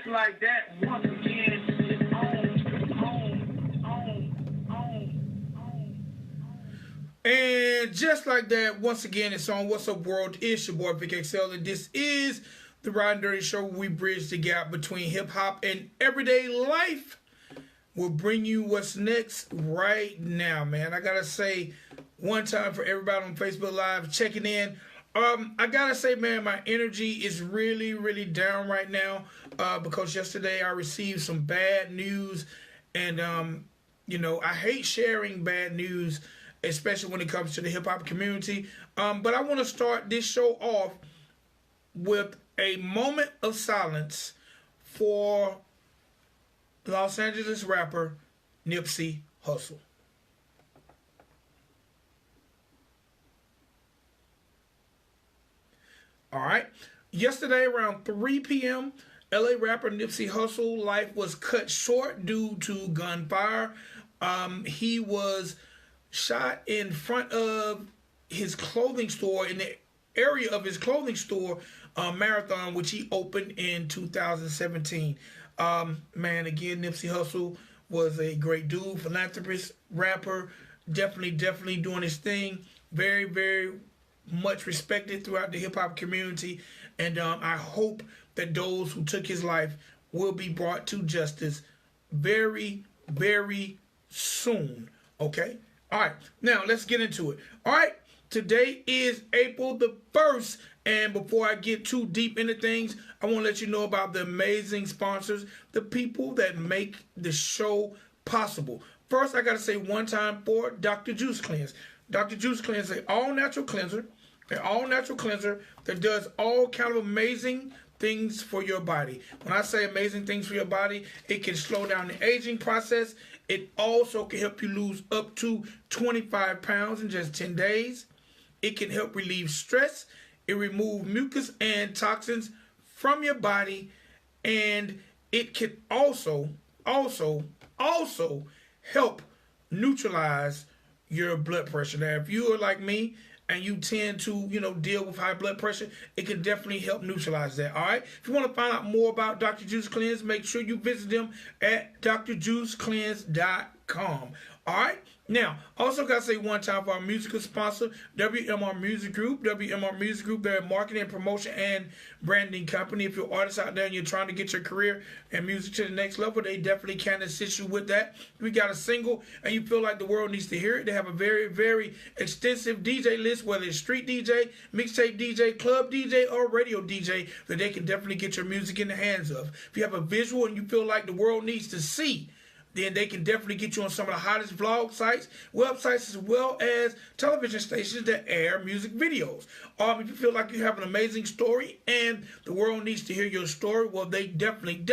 Like that, once again, it's And just like that, once again, it's on What's Up World. It's your boy Vic XL, and this is the Ridin Durty Show, where we bridge the gap between hip-hop and everyday life. We'll bring you what's next right now, man. I gotta say, one time for everybody on Facebook Live checking in, I gotta say, man, my energy is really, really down right now because yesterday I received some bad news, and you know, I hate sharing bad news, especially when it comes to the hip hop community. But I want to start this show off with a moment of silence for Los Angeles rapper Nipsey Hussle. All right. Yesterday around 3 p.m., LA rapper Nipsey Hussle life was cut short due to gunfire. He was shot in front of his clothing store, in the area of his clothing store, Marathon, which he opened in 2017. Man, again, Nipsey Hussle was a great dude, philanthropist, rapper, definitely doing his thing. Very, very much respected throughout the hip-hop community, and I hope that those who took his life will be brought to justice very, very soon. Okay? All right, now let's get into it. All right, today is April the 1st, and before I get too deep into things, I want to let you know about the amazing sponsors, the people that make the show possible. First, I got to say one time for Dr. Juice Cleanse. Dr. Juice Cleanse is an all-natural cleanser. An all-natural cleanser that does all kind of amazing things for your body. When I say amazing things for your body, it can slow down the aging process. It also can help you lose up to 25 pounds in just 10 days. It can help relieve stress. It removes mucus and toxins from your body. And it can also help neutralize your blood pressure. Now, if you are like me and you tend to, deal with high blood pressure, it can definitely help neutralize that, all right? If you want to find out more about Dr. Juice Cleanse, make sure you visit them at drjuicecleanse.com, all right? Now, also got to say one time for our musical sponsor, WMR Music Group. WMR Music Group, they're a marketing, promotion, and branding company. If you're an artist out there and you're trying to get your career and music to the next level, they definitely can assist you with that. If we got a single and you feel like the world needs to hear it, they have a very, very extensive DJ list, whether it's street DJ, mixtape DJ, club DJ, or radio DJ, that they can definitely get your music in the hands of. If you have a visual and you feel like the world needs to see, then they can definitely get you on some of the hottest vlog sites, websites, as well as television stations that air music videos. If you feel like you have an amazing story and the world needs to hear your story, well, they definitely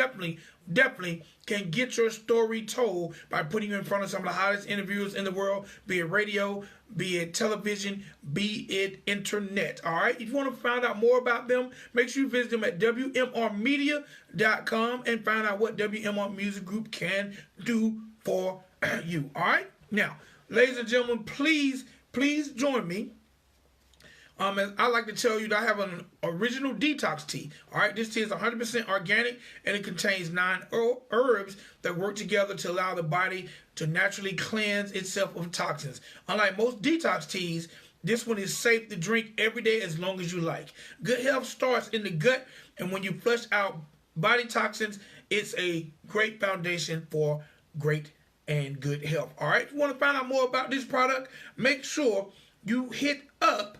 can get your story told by putting you in front of some of the hottest interviewers in the world, be it radio, be it television, be it internet. All right? If you want to find out more about them, make sure you visit them at WMRmedia.com and find out what WMR Music Group can do for you. All right? Now, ladies and gentlemen, please join me. As I like to tell you that I have an original detox tea. All right, this tea is 100% organic, and it contains 9 herbs that work together to allow the body to naturally cleanse itself of toxins. Unlike most detox teas, this one is safe to drink every day as long as you like. Good health starts in the gut, and when you flush out body toxins, it's a great foundation for great and good health. All right, if you want to find out more about this product, make sure you hit up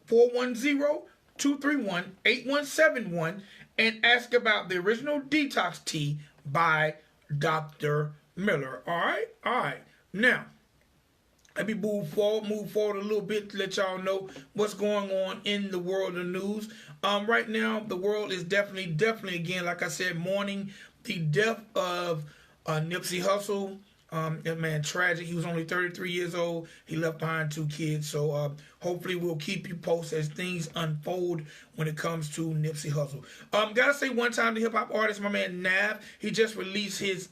410-231-8171 and ask about the original detox tea by Dr. Miller. All right. Now, let me move forward a little bit to let y'all know what's going on in the world of news. Right now, the world is definitely again, like I said, mourning the death of Nipsey Hussle. That man, tragic. He was only 33 years old. He left behind 2 kids. So hopefully we'll keep you posted as things unfold when it comes to Nipsey Hussle. Gotta say one time, the hip hop artist, my man Nav, he just released his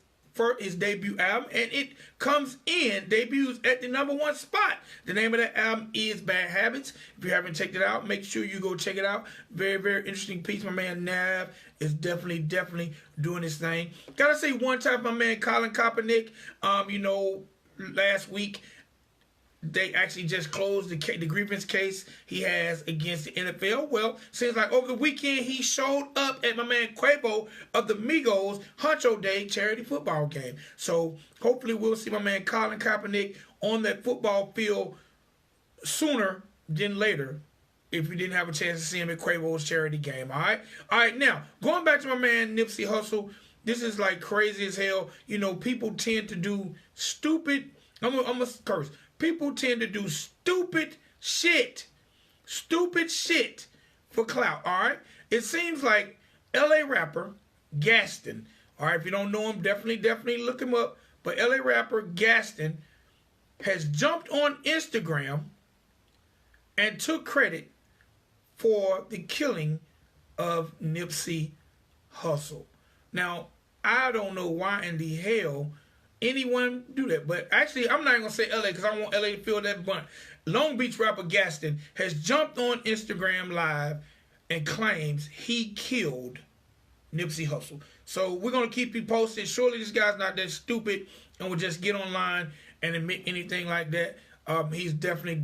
debut album, and it debuts at the #1 spot. The name of that album is Bad Habits. If you haven't checked it out, make sure you go check it out. Very interesting piece. My man Nav is definitely doing his thing. Gotta say one time, my man Colin Kaepernick, last week they actually just closed the grievance case he has against the NFL. Well, seems like over the weekend he showed up at my man Quavo of the Migos Huncho Day charity football game. So hopefully we'll see my man Colin Kaepernick on that football field sooner than later, if we didn't have a chance to see him at Quavo's charity game. All right. Now going back to my man Nipsey Hussle, this is like crazy as hell. People tend to do stupid. I'm gonna curse. People tend to do stupid shit for clout, all right? It seems like LA rapper Gaston, all right, if you don't know him, definitely look him up. But LA rapper Gaston has jumped on Instagram and took credit for the killing of Nipsey Hussle. Now, I don't know why in the hell anyone do that, but actually I'm not even gonna say LA because I don't want LA to feel that blunt. Long Beach rapper Gaston has jumped on Instagram Live and claims he killed Nipsey Hussle. So we're gonna keep you posted. Surely this guy's not that stupid and will just get online and admit anything like that. He's definitely.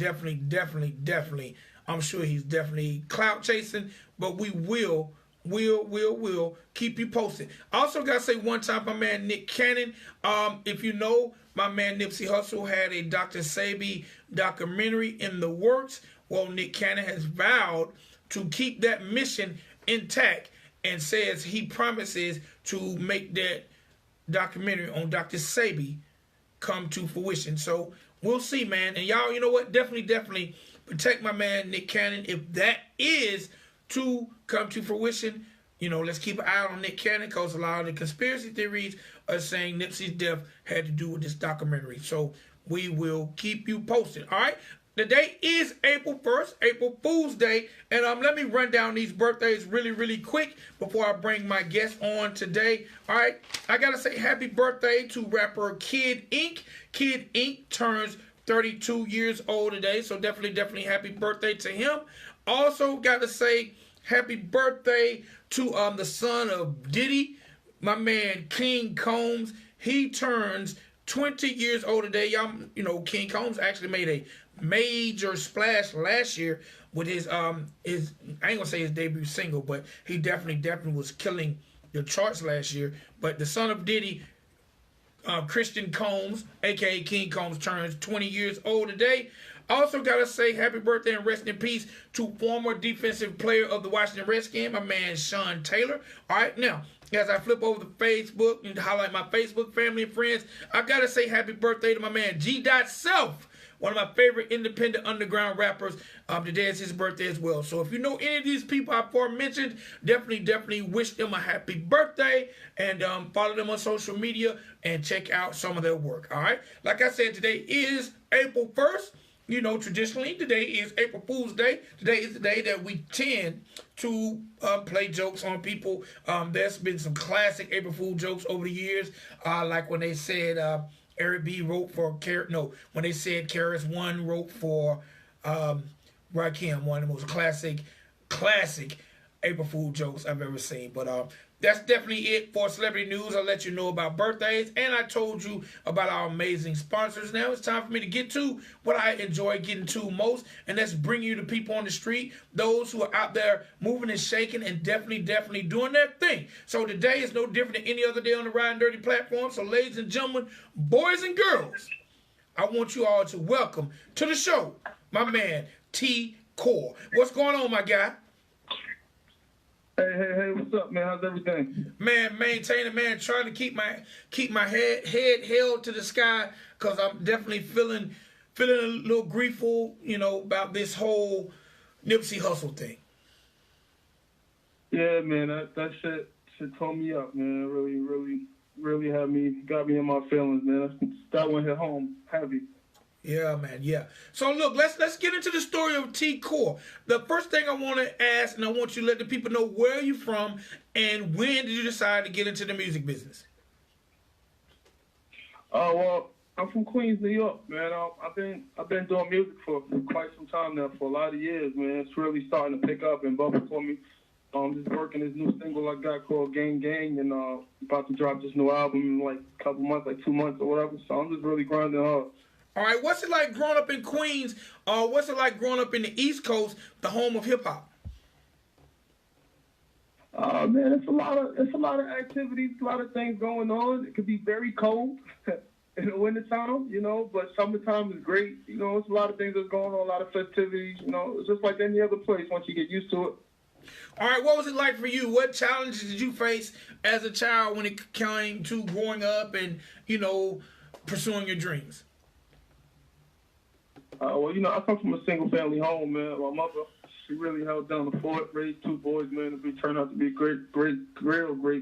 I'm sure he's definitely clout chasing, but we will keep you posted. Also gotta say one time, my man Nick Cannon, if you know, my man Nipsey Hussle had a Dr. Sebi documentary in the works. Well, Nick Cannon has vowed to keep that mission intact and says he promises to make that documentary on Dr. Sebi come to fruition. So we'll see, man. And y'all, you know what? Definitely protect my man Nick Cannon. If that is to come to fruition, let's keep an eye on Nick Cannon, because a lot of the conspiracy theories are saying Nipsey's death had to do with this documentary. So we will keep you posted. All right. The date is April 1st, April Fool's Day. And let me run down these birthdays really quick before I bring my guest on today. All right. I got to say happy birthday to rapper Kid Ink. Kid Ink turns 32 years old today. So definitely happy birthday to him. Also got to say happy birthday to the son of Diddy, my man King Combs. He turns 20 years old today. Y'all, King Combs actually made a major splash last year with his I ain't gonna say his debut single, but he definitely was killing the charts last year. But the son of Diddy, Christian Combs, aka King Combs, turns 20 years old today. Also gotta say happy birthday and rest in peace to former defensive player of the Washington Redskins, my man Sean Taylor. All right, now as I flip over to Facebook and highlight my Facebook family and friends, I gotta say happy birthday to my man G.Self, one of my favorite independent underground rappers. Today is his birthday as well. So if you know any of these people I aforementioned, definitely wish them a happy birthday, and follow them on social media and check out some of their work. All right, like I said, today is April 1st. Traditionally, today is April Fool's Day. Today is the day that we tend to play jokes on people. There's been some classic April Fool jokes over the years, like when they said Eric B wrote for when they said Karis One wrote for Rakim, one of the most classic April Fool jokes I've ever seen. But that's definitely it for celebrity news. I'll let you know about birthdays, and I told you about our amazing sponsors. Now it's time for me to get to what I enjoy getting to most, and that's bring you the people on the street, those who are out there moving and shaking and definitely doing their thing. So today is no different than any other day on the Ridin Durty platform. So ladies and gentlemen, boys and girls, I want you all to welcome to the show my man T-kor. What's going on, my guy? Hey, what's up, man? How's everything? Man, maintaining, man, trying to keep my head held to the sky, because I'm definitely feeling feeling a little grieful, about this whole Nipsey Hussle thing. Yeah, man, that shit tore me up, man. Really got me in my feelings, man. That one hit home heavy. Yeah, man. Yeah. So look, let's get into the story of T-Kor. The first thing I want to ask, and I want you to let the people know where you're from and when did you decide to get into the music business? Well, I'm from Queens, New York, man. I've been doing music for quite some time now, for a lot of years, man. It's really starting to pick up and bubble for me. Just working this new single I got called Gang Gang, and about to drop this new album in like a couple months, like 2 months or whatever. So I'm just really grinding hard. All right, what's it like growing up in Queens? What's it like growing up in the East Coast, the home of hip hop? Man, it's a lot of activities, a lot of things going on. It could be very cold in the wintertime, but summertime is great. It's a lot of things that's going on, a lot of festivities. It's just like any other place once you get used to it. All right, what was it like for you? What challenges did you face as a child when it came to growing up and, pursuing your dreams? Well, I come from a single-family home, man. My mother, she really held down the fort, raised 2 boys, man, and turned out to be great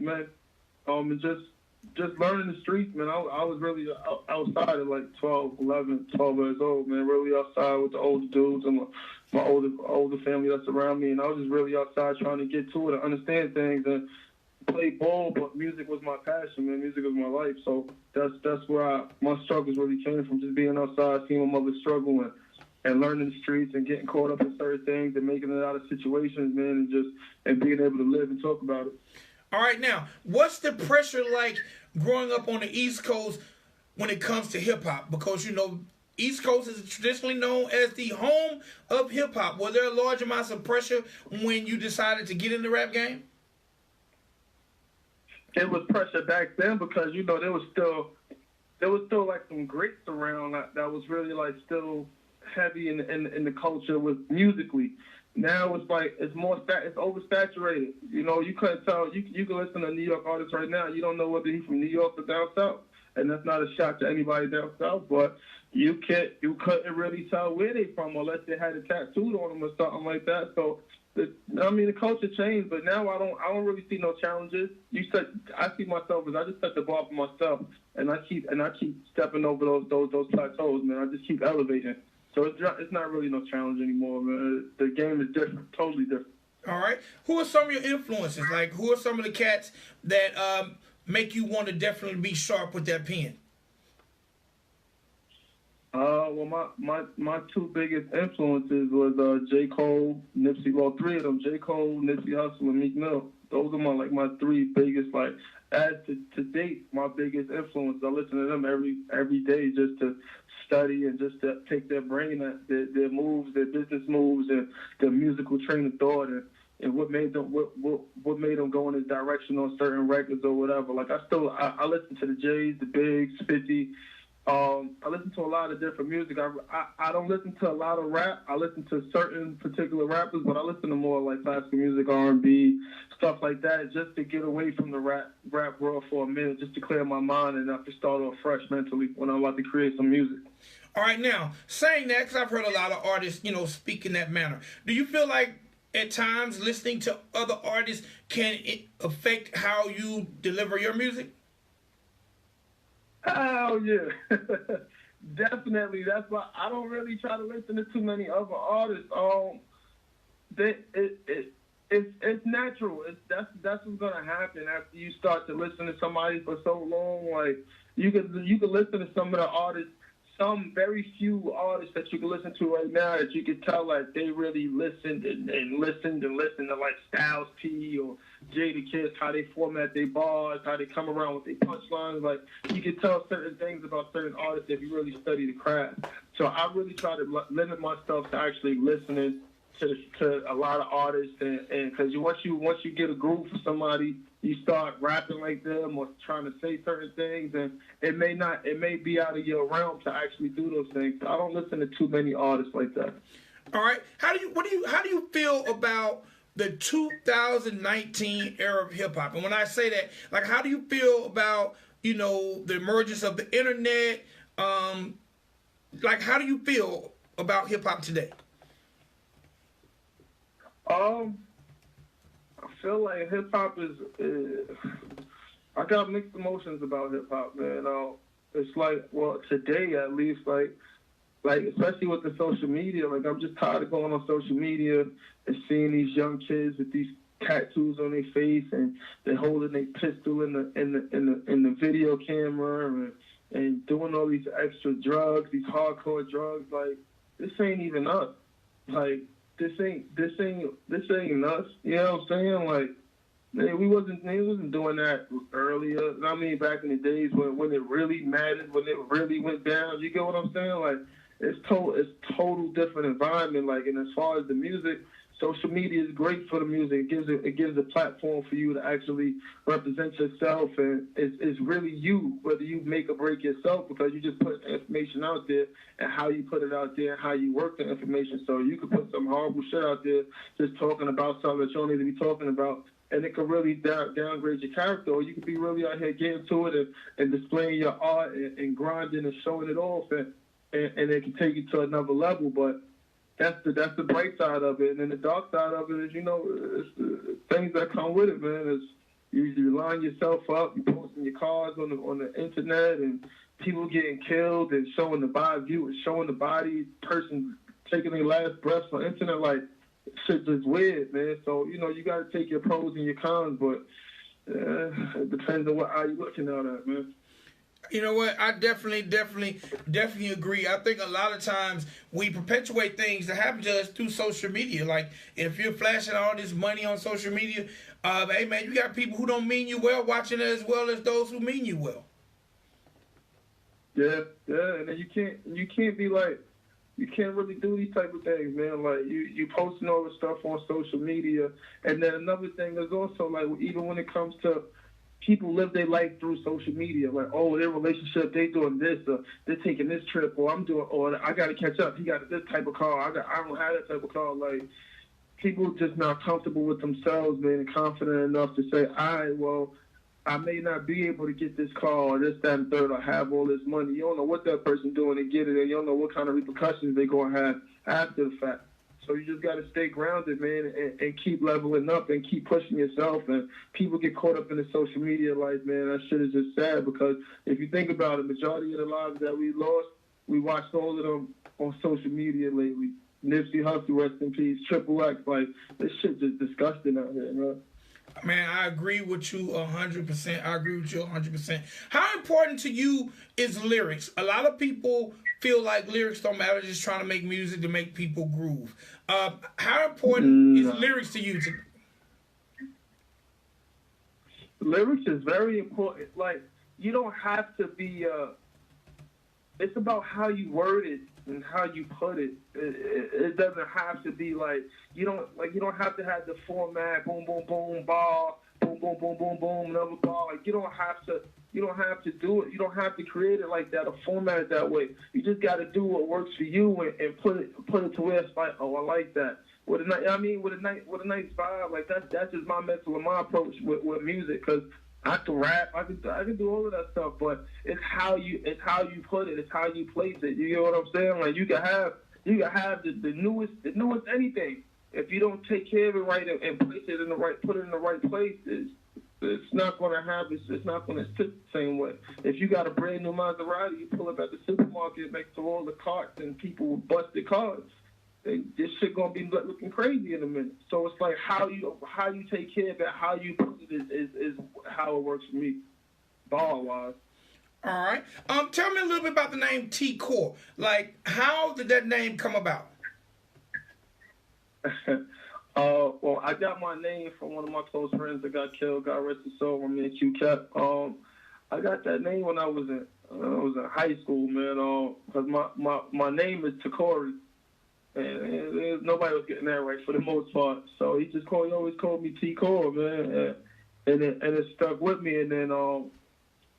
men. And just learning the streets, man. I was really outside at like 12 years old, man. Really outside with the older dudes and my older family that's around me, and I was just really outside trying to get to it and understand things and play ball. But music was my passion, man. Music was my life. So that's where my struggles really came from. Just being outside, seeing my mother struggle and learning the streets and getting caught up in certain things and making it out of situations, man, and being able to live and talk about it. All right, now, what's the pressure like growing up on the East Coast when it comes to hip-hop? Because, East Coast is traditionally known as the home of hip-hop. Was there a large amount of pressure when you decided to get in the rap game? It was pressure back then because, there was still like some greats around that was really like still heavy in the culture with musically. Now it's like it's oversaturated. You couldn't tell. You can listen to a New York artist right now. You don't know whether he's from New York or down south, and that's not a shot to anybody down south. But you couldn't really tell where they from unless they had a tattooed on them or something like that. So the culture changed, but now I don't really see no challenges. I see myself as I just set the bar for myself, and I keep stepping over those plateaus, man. I just keep elevating. So it's not really no challenge anymore, man. The game is different, totally different. All right. Who are some of your influences? Like, who are some of the cats that make you want to definitely be sharp with that pen? Well, my 2 biggest influences was J. Cole, Nipsey. Well, 3 of them: J. Cole, Nipsey Hussle, and Meek Mill. Those are my 3 biggest. Like, as to date, my biggest influence. I listen to them every day just to study and just to take their brain, their moves, their business moves, and their musical train of thought, and what made them go in this direction on certain records or whatever. Like I listen to the Jays, the Bigs, 50. I listen to a lot of different music. I don't listen to a lot of rap. I listen to certain particular rappers, but I listen to more like classical music, R&B, stuff like that, just to get away from the rap world for a minute, just to clear my mind and not to start off fresh mentally when I'm about to create some music. All right, now, saying that, because I've heard a lot of artists, speak in that manner, do you feel like at times listening to other artists can affect how you deliver your music? Oh, yeah. Definitely. That's why I don't really try to listen to too many other artists. It's natural. That's what's gonna happen after you start to listen to somebody for so long. Like you could listen to some of the artists, some very few artists that you can listen to right now that you could tell like they really listened to like Styles P or Jadakiss, how they format their bars, how they come around with their punchlines. Like you can tell certain things about certain artists if you really study the craft. So I really try to limit myself to actually listening to a lot of artists, and because once you get a groove for somebody, you start rapping like them or trying to say certain things, and it may be out of your realm to actually do those things. So I don't listen to too many artists like that. All right, how do you feel about the 2019 era of hip hop? And when I say that, like, how do you feel about the emergence of the internet? Like, how do you feel about hip hop today? Um, I feel like hip hop is I got mixed emotions about hip hop, man. It's like, well, today at least, like especially with the social media, like I'm just tired of going on social media and seeing these young kids with these tattoos on their face and they're holding a pistol in the video camera and doing all these extra drugs, these hardcore drugs. Like, this ain't even us. Like, this ain't us. You know what I'm saying? Like, man, we wasn't doing that earlier. I mean, back in the days when it really mattered, when it really went down. You get what I'm saying? Like, it's total different environment. Like, and as far as the music, social media is great for the music. It gives a platform for you to actually represent yourself, and it's really you, whether you make or break yourself, because you just put information out there and how you put it out there and how you work the information. So you could put some horrible shit out there just talking about something that you don't need to be talking about, and it could really downgrade your character, or you could be really out here getting to it and displaying your art and grinding and showing it off, and it can take you to another level. But that's the bright side of it. And then the dark side of it is, it's the things that come with it, man. It's you line yourself up, you posting your cars on the internet, and people getting killed and showing the body person taking their last breaths on the internet. Like, shit's just weird, man. So, you got to take your pros and your cons, but it depends on how you're looking at it, man. You know what? I definitely agree. I think a lot of times we perpetuate things that happen to us through social media. Like, if you're flashing all this money on social media, hey man, you got people who don't mean you well watching it as well as those who mean you well. Yeah, and then you can't be like, you can't really do these type of things, man. Like, you posting all the stuff on social media, and then another thing is also, like, even when it comes to people live their life through social media, like, oh, their relationship, they doing this, or they're taking this trip, or I got to catch up. He got this type of car. I don't have that type of car. Like, people just not comfortable with themselves, man, and confident enough to say, all right, well, I may not be able to get this car or this, that, and third, or have all this money. You don't know what that person doing to get it, and you don't know what kind of repercussions they're going to have after the fact. So you just got to stay grounded, man, and keep leveling up and keep pushing yourself. And people get caught up in the social media life, man. That shit is just sad, because if you think about it, majority of the lives that we lost, we watched all of them on social media lately. Nipsey Hussle, rest in peace. Triple X, like, this shit just disgusting out here, man. Man, I agree with you 100%. I agree with you 100%. How important to you is lyrics? A lot of people feel like lyrics don't matter, just trying to make music to make people groove. How important is lyrics to you? Lyrics is very important. Like, you don't have to be... it's about how you word it and how you put it. It doesn't have to be like, you don't have to have the format, boom, boom, boom, bar, boom, boom, boom, boom, boom, another bar. Like, you don't have to do it. You don't have to create it like that or format it that way. You just got to do what works for you and put it to where it's like, oh, I like that. With a nice vibe. Like, that's just my mental and my approach with music, because I can rap, I can do all of that stuff, but it's how you put it, it's how you place it. You get what I'm saying? Like, you can have the newest anything. If you don't take care of it right and place it put it in the right place, it's not gonna happen. It's not gonna sit the same way. If you got a brand new Maserati, you pull up at the supermarket next to all the carts and people with busted cars, this shit gonna be looking crazy in a minute. So it's like how you take care of it, how you put it is how it works for me, ball wise. All right. Tell me a little bit about the name T-kor. Like, how did that name come about? Well, I got my name from one of my close friends that got killed. God rest his soul. I mean, Q-Cap. I got that name when I was in high school, man. Cause my name is T-kor. And nobody was getting that right for the most part. So he always called me T-kor, man. And it stuck with me. And then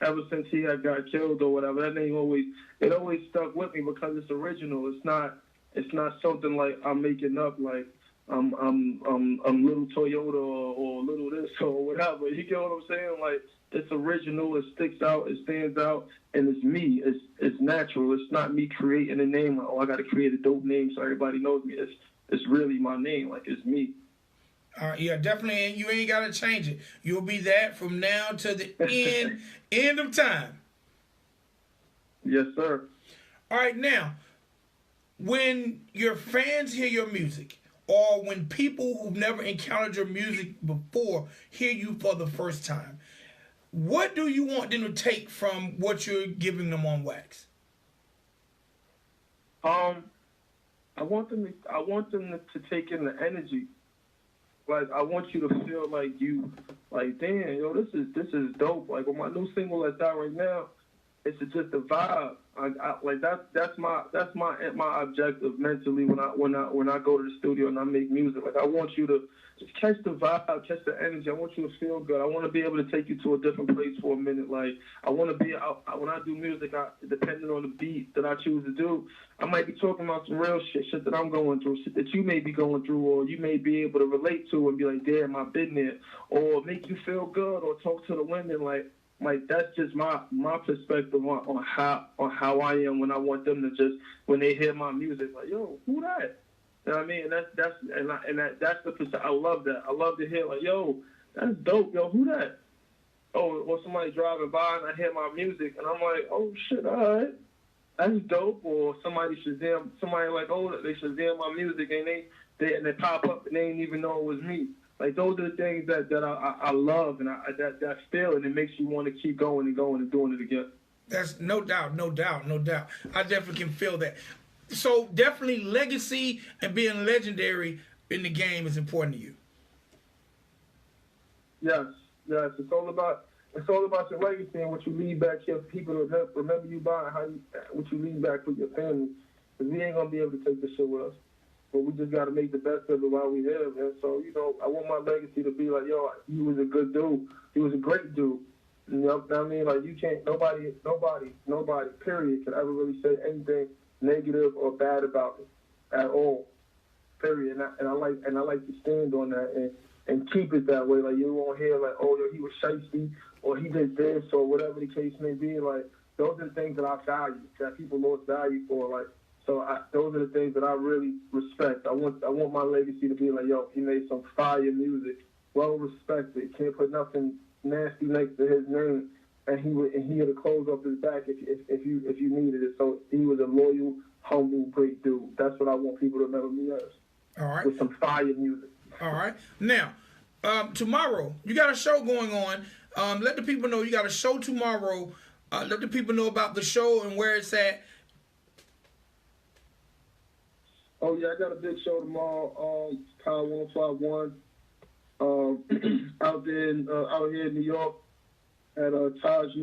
ever since he had got killed or whatever, that name always stuck with me because it's original. It's not something like I'm making up. Like I'm little Toyota or little this or whatever. You get what I'm saying? Like, it's original. It sticks out. It stands out, and it's me. It's natural. It's not me creating a name. Like, oh, I got to create a dope name so everybody knows me. It's really my name. Like, it's me. Yeah, definitely. And you ain't got to change it. You'll be that from now to the end of time. Yes, sir. All right, now, when your fans hear your music, or when people who've never encountered your music before hear you for the first time, what do you want them to take from what you're giving them on wax? I want them to take in the energy. Like, I want you to feel like you, like, damn, yo, this is dope. Like, on my new single that's out right now, it's just a vibe. Like, that's my objective mentally when I go to the studio and I make music. Like, I want you to just catch the vibe, catch the energy. I want you to feel good. I want to be able to take you to a different place for a minute. Like, I want to be when I do music, depending on the beat that I choose to do, I might be talking about some real shit that I'm going through, shit that you may be going through, or you may be able to relate to and be like, damn, I've been there, or make you feel good, or talk to the women like that's just my perspective on how I am when I want them to just, when they hear my music, like, yo, who that? You know what I mean? And that's the percent. I love that. I love to hear, like, yo, that's dope. Yo, who that? Oh, or somebody driving by and I hear my music and I'm like, oh shit, all right, that's dope. Or somebody like, oh, they Shazam my music and they pop up and they didn't even know it was me. Like, those are the things that I love, and that feel, and it makes you want to keep going and going and doing it again. That's no doubt. I definitely can feel that. So definitely legacy and being legendary in the game is important to you. Yes. It's all about your legacy and what you leave back here for people to remember you by, and what you leave back for your family. Because we ain't gonna be able to take this shit with us. But we just got to make the best of it while we live. And so, I want my legacy to be like, yo, he was a good dude. He was a great dude. You know what I mean? Like, you can't, nobody, period, can ever really say anything negative or bad about it at all, period. And I like to stand on that and keep it that way. Like, you won't hear like, oh, yo, he was shiesty, or he did this, or whatever the case may be. Like, those are the things that I value, that people lost value for. Like, so those are the things that I really respect. I want my legacy to be like, yo, he made some fire music, well respected. Can't put nothing nasty next to his name, and he had to close up his back if you needed it. So he was a loyal, humble, great dude. That's what I want people to remember me as. All right. With some fire music. All right. Now, tomorrow you got a show going on. Let the people know you got a show tomorrow. Let the people know about the show and where it's at. Oh, yeah, I got a big show tomorrow, Power 151, out here in New York at Taj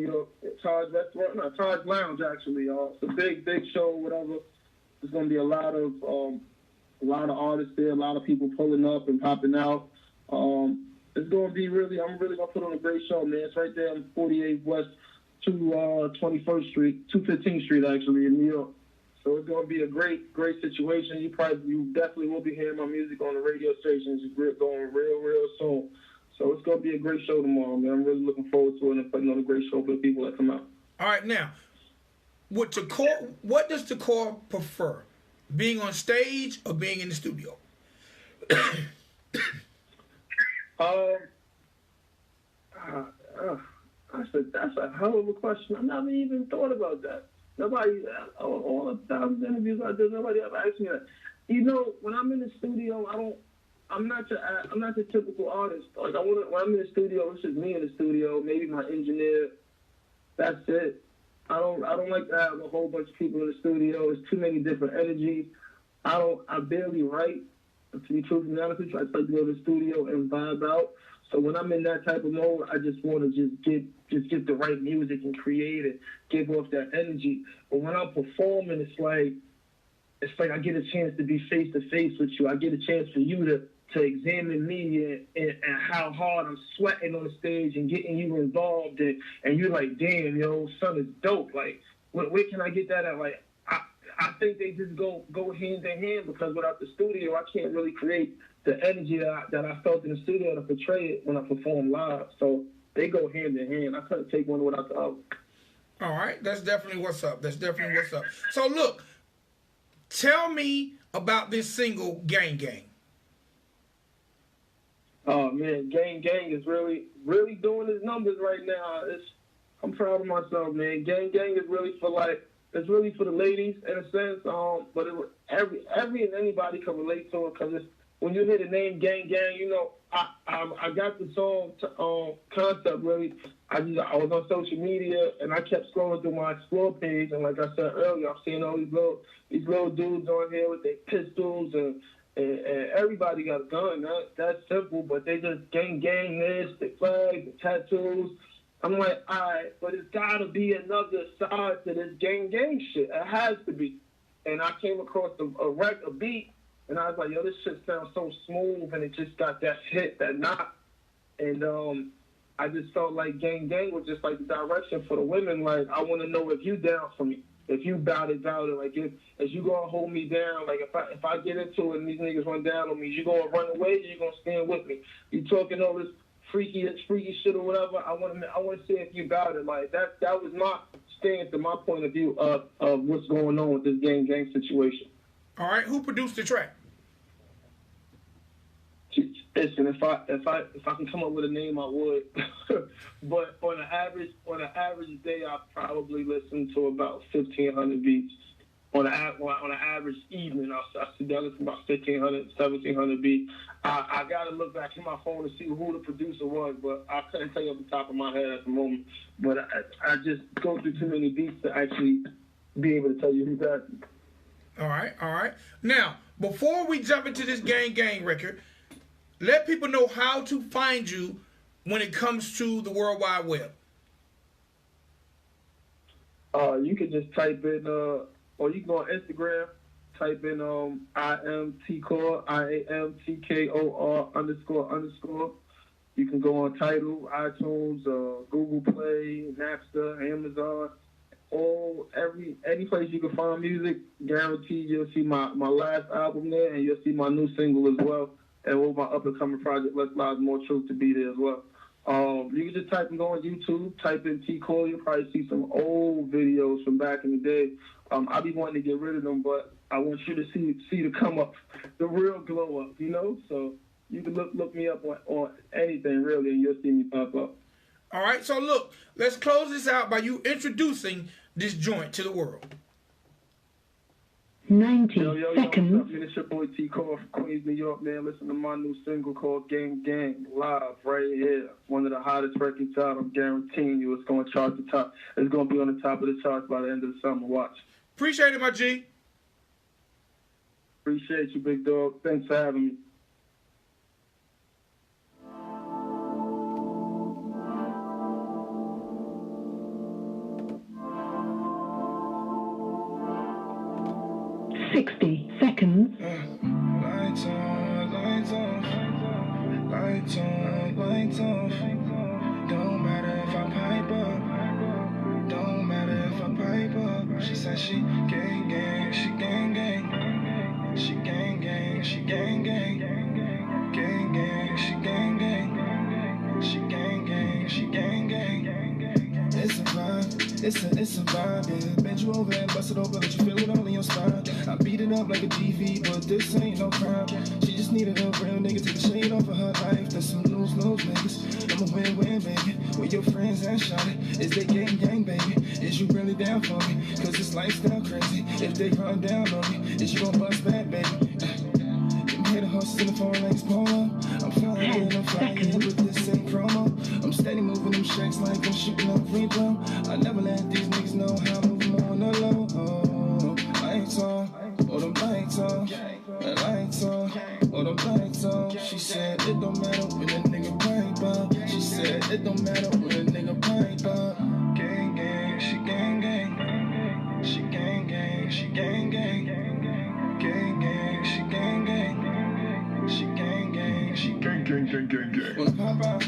Restaurant, no, Taj Lounge, actually. It's a big show, whatever. There's going to be a lot of artists there, a lot of people pulling up and popping out. It's going to be I'm really going to put on a great show, man. It's right there on 48 West 21st Street, 215th Street, actually, in New York. So it's going to be a great situation. You definitely will be hearing my music on the radio stations going real soon. So it's going to be a great show tomorrow, man. I'm really looking forward to it and putting on a great show for the people that come out. All right, now, what does T-kor prefer? Being on stage or being in the studio? That's a hell of a question. I never even thought about that. Nobody, all the thousands of interviews I did, nobody ever asked me that. When I'm in the studio, I'm not your typical artist. Like, when I'm in the studio, it's just me in the studio, maybe my engineer. That's it. I don't like to have a whole bunch of people in the studio. It's too many different energies. I barely write. To be truthfully honest with you, I just like to go to the studio and vibe out. So when I'm in that type of mode, I just want to just get the right music and create and give off that energy. But when I'm performing, it's like I get a chance to be face to face with you. I get a chance for you to examine me and how hard I'm sweating on the stage and getting you involved. And you're like, damn, yo, son is dope. Like, where can I get that at? Like, I think they just go hand in hand, because without the studio, I can't really create the energy that I felt in the studio to portray it when I perform live. So they go hand in hand. I couldn't take one without the other. All right, that's definitely what's up. That's definitely what's up. So look, tell me about this single, Gang Gang. Oh man, Gang Gang is really doing his numbers right now. I'm proud of myself, man. Gang Gang is really for the ladies in a sense. But every and anybody can relate to it, because when you hear the name Gang Gang, you know, I got the song concept really. I was on social media and I kept scrolling through my Explore page, and like I said earlier, I'm seeing all these little dudes on here with their pistols, and everybody got a gun. That's simple, but they just gang this, the flag, the tattoos. I'm like, all right, but it's got to be another side to this gang shit. It has to be. And I came across a beat, and I was like, yo, this shit sounds so smooth, and it just got that hit, that knock. And I just felt like gang was just like the direction for the women. Like, I want to know if you down for me. If you bout it. Like, if you gonna hold me down, like if I get into it and these niggas run down on me, you gonna run away or you gonna stand with me? You talking all this freaky shit or whatever, I want to see if you bout it. Like, that was my stance and my point of view of what's going on with this gang situation. All right, who produced the track? Listen, if I can come up with a name, I would. But on an average day, I probably listen to about 1,500 beats. On an average evening, I sit down and listen to about 1,500, 1,700 beats. I got to look back in my phone to see who the producer was, but I couldn't tell you off the top of my head at the moment. But I just go through too many beats to actually be able to tell you who that is. All right. Now, before we jump into this gang record, let people know how to find you when it comes to the World Wide Web. You can just type in, or you can go on Instagram, type in him.He.Kor, IAMTKOR__. You can go on Tidal, iTunes, Google Play, Napster, Amazon, any place you can find music. Guaranteed you'll see my last album there, and you'll see my new single as well. And with my up-and-coming project, Life.His, more.T-kor, to be there as well. You can just go on YouTube, type in T-Kor. You'll probably see some old videos from back in the day. I be wanting to get rid of them, but I want you to see the come up, the real glow up, you know? So you can look me up on anything, really, and you'll see me pop up. All right, so look, let's close this out by you introducing this joint to the world. 90 seconds. Yo, it's your boy T-Kor from Queens, New York, man. Listen to my new single called Gang Gang, live right here. One of the hottest records out. I'm guaranteeing you it's going to chart the top. It's going to be on the top of the charts by the end of the summer. Watch. Appreciate it, my G. Appreciate you, big dog. Thanks for having me. Seconds. Lights on, lights off. Lights on, lights off. Don't matter if I pipe up. Don't matter if I pipe up. She said she gang gang, she gang gang. She gang gang, she gang gang. Gang gang, she gang gang. She gang gang, she gang gang. It's a vibe, it's a vibe, yeah. Bend you over and bust it open, let you feel it all in your spine. I beat it up like a DV, but this ain't no crime. She just needed a real nigga, take the shade off of her life. There's some lose niggas. I'm a win-win, baby. With your friends and shawty, is they gang, baby? Is you really down for me? Cause this lifestyle crazy. If they run down on me, is you gon' bust back, baby? Hear the horses in the four legs polo. I'm flying with this same promo. I'm steady moving them shakes like I'm shooting up free throw. I never let these niggas know how I move them on the low. Oh, lights on, oh them lights on, lights on, oh them lights on. She said it don't matter when a nigga pipe up. She said it don't matter when a nigga pipe up. Gang gang, she gang gang, she gang gang, she gang gang, gang gang, she gang gang. She gang gang, she gang gang gang gang gang. When I pop out, I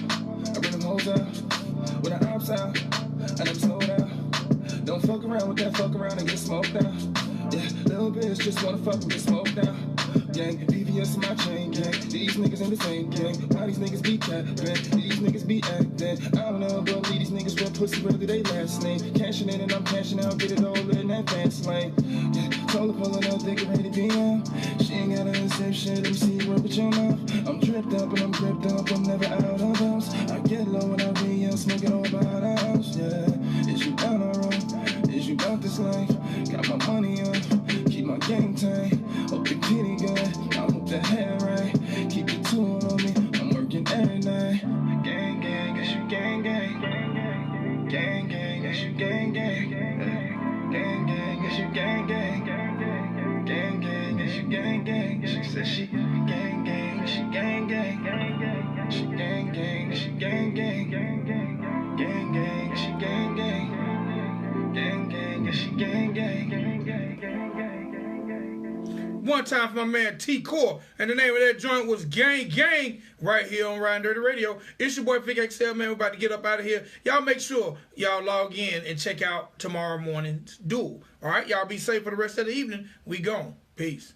bring them hoes out. When I ops out, I never slow down. Don't fuck around with that, fuck around and get smoked out. Yeah, little bitch just wanna fuck and get smoked now. Gang, VVS in my chain gang. These niggas ain't the same gang. Why these niggas be capping? These niggas be acting. I don't know, but these niggas want pussy whether they last name. Cashing in and I'm cashing out, get it all in that F.A.N.S lane. Yeah, told her pulling up, thinking ready to be on. She ain't got a same shit, let me see you work with your mouth. I'm dripped up and I'm gripped up, I'm never out of bounds. I get low when I be young, smoking all about the house, yeah. Is you down or wrong? Is you about this life? Got my money on, keep my game tight. Hope the kitty good, I hope the hair right. Keep the tool on me, I'm working every night. Gang, gang, guess you gang, gang. Gang, gang, guess you gang, gang. Gang, gang, guess you gang, gang. Gang, gang, guess you gang, gang. She said she gang, gang, she gang, gang. She gang, gang, she gang, gang. Gang, gang, she gang, gang. Gang, gang, guess she gang, gang. One time for my man T-Kor, and the name of that joint was Gang Gang, right here on Ridin Durty Radio. It's your boy Vic XL, man. We're about to get up out of here. Y'all make sure y'all log in and check out tomorrow morning's duel. All right, y'all be safe for the rest of the evening. We gone. Peace.